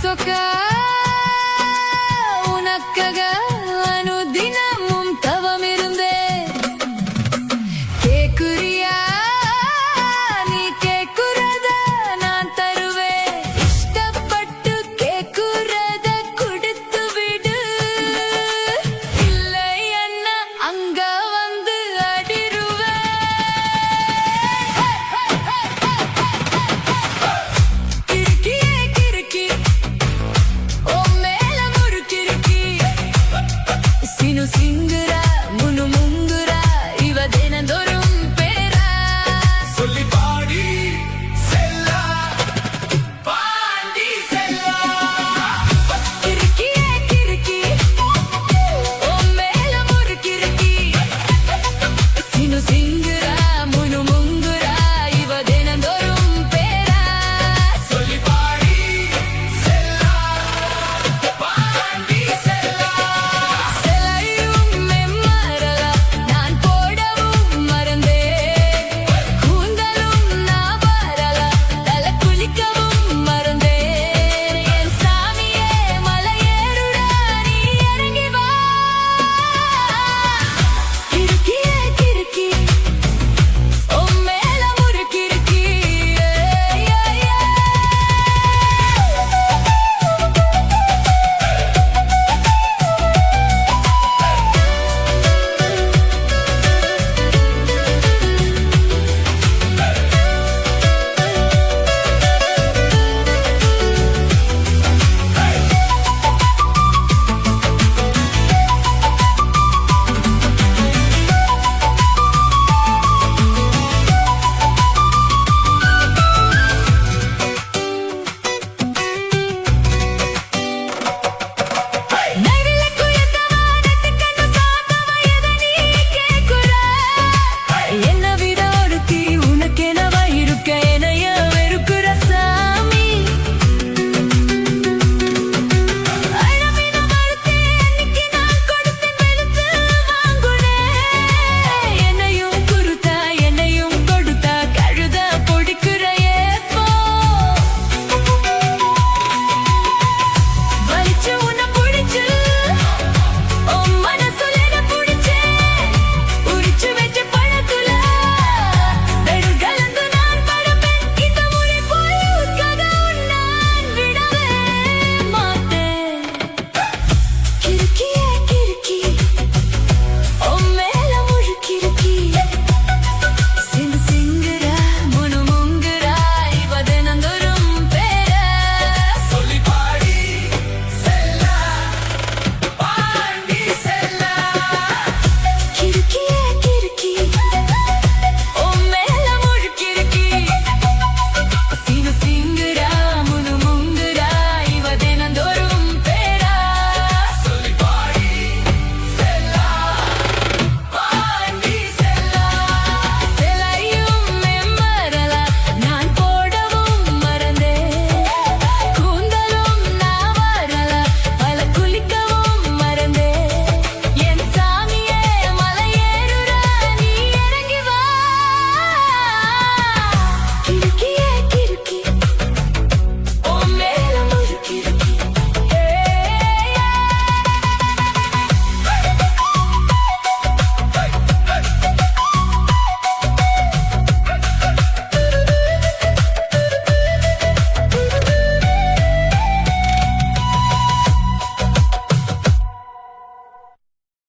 சொக்க உனக்கக